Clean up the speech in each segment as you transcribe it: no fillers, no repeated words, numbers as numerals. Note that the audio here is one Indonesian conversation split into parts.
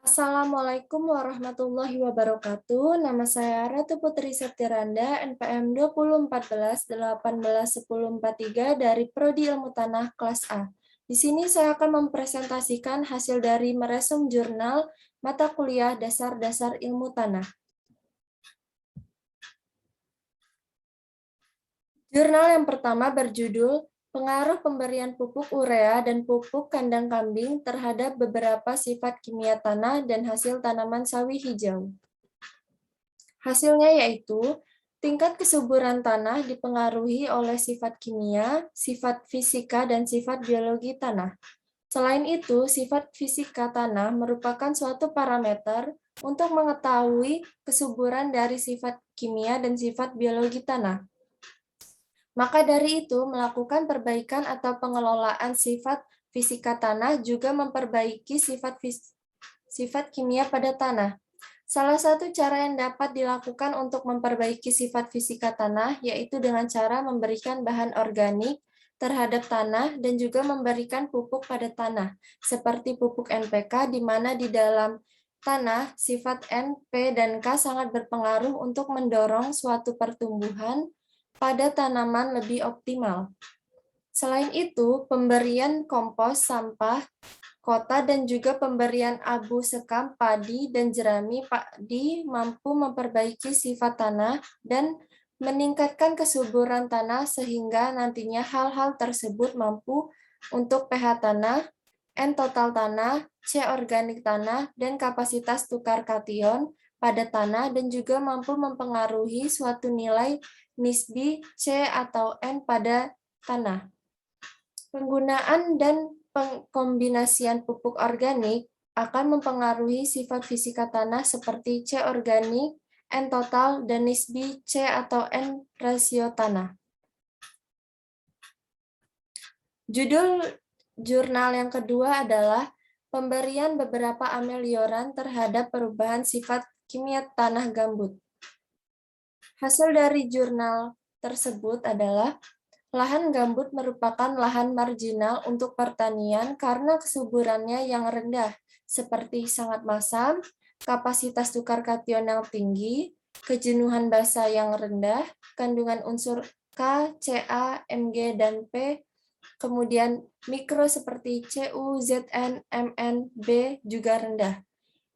Assalamualaikum warahmatullahi wabarakatuh. Nama saya Ratu Putri Septiranda, NPM 2014-18-1043 dari Prodi Ilmu Tanah kelas A. Di sini saya akan mempresentasikan hasil dari meresum jurnal mata kuliah Dasar-Dasar Ilmu Tanah. Jurnal yang pertama berjudul Pengaruh Pemberian Pupuk Urea dan Pupuk Kandang Kambing terhadap beberapa sifat kimia tanah dan hasil tanaman sawi hijau. Hasilnya yaitu, tingkat kesuburan tanah dipengaruhi oleh sifat kimia, sifat fisika, dan sifat biologi tanah. Selain itu, sifat fisika tanah merupakan suatu parameter untuk mengetahui kesuburan dari sifat kimia dan sifat biologi tanah. Maka dari itu, melakukan perbaikan atau pengelolaan sifat fisika tanah juga memperbaiki sifat kimia pada tanah. Salah satu cara yang dapat dilakukan untuk memperbaiki sifat fisika tanah yaitu dengan cara memberikan bahan organik terhadap tanah dan juga memberikan pupuk pada tanah, seperti pupuk NPK, di mana di dalam tanah sifat N, P, dan K sangat berpengaruh untuk mendorong suatu pertumbuhan pada tanaman lebih optimal. Selain itu, pemberian kompos sampah kota dan juga pemberian abu sekam padi dan jerami padi mampu memperbaiki sifat tanah dan meningkatkan kesuburan tanah sehingga nantinya hal-hal tersebut mampu untuk pH tanah, N total tanah, C organik tanah, dan kapasitas tukar kation pada tanah dan juga mampu mempengaruhi suatu nilai nisbi C atau N pada tanah. Penggunaan dan pengkombinasian pupuk organik akan mempengaruhi sifat fisika tanah seperti C organik, N total, dan nisbi C atau N rasio tanah. Judul jurnal yang kedua adalah pemberian beberapa amelioran terhadap perubahan sifat kimia tanah gambut. Hasil dari jurnal tersebut adalah lahan gambut merupakan lahan marginal untuk pertanian karena kesuburannya yang rendah, seperti sangat masam, kapasitas tukar kation yang tinggi, kejenuhan basa yang rendah, kandungan unsur K, Ca, Mg, dan P, kemudian mikro seperti Cu, Zn, Mn, B juga rendah.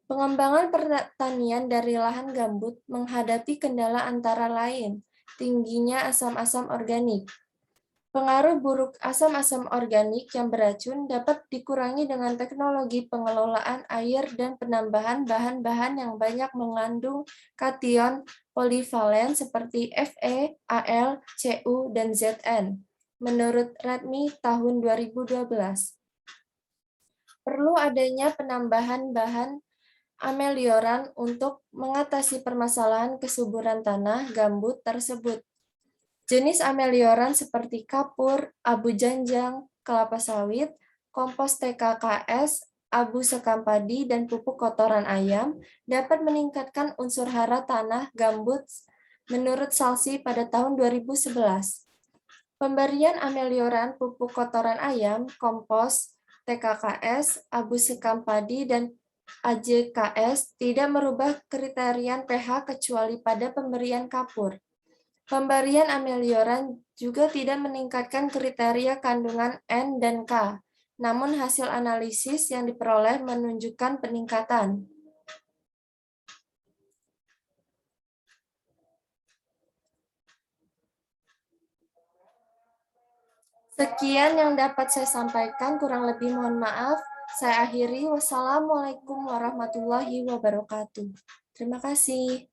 Pengembangan pertanian dari lahan gambut menghadapi kendala antara lain, tingginya asam-asam organik. Pengaruh buruk asam-asam organik yang beracun dapat dikurangi dengan teknologi pengelolaan air dan penambahan bahan-bahan yang banyak mengandung kation polivalen seperti Fe, Al, Cu, dan Zn. Menurut Radmi tahun 2012. Perlu adanya penambahan bahan amelioran untuk mengatasi permasalahan kesuburan tanah gambut tersebut. Jenis amelioran seperti kapur, abu janjang, kelapa sawit, kompos TKKS, abu sekam padi, dan pupuk kotoran ayam dapat meningkatkan unsur hara tanah gambut menurut Salsi pada tahun 2011. Pemberian amelioran pupuk kotoran ayam, kompos, TKKS, abu sekam padi, dan AJKS tidak merubah kriteria pH kecuali pada pemberian kapur. Pemberian amelioran juga tidak meningkatkan kriteria kandungan N dan K, namun hasil analisis yang diperoleh menunjukkan peningkatan. Sekian yang dapat saya sampaikan, kurang lebih mohon maaf. Saya akhiri, wassalamualaikum warahmatullahi wabarakatuh. Terima kasih.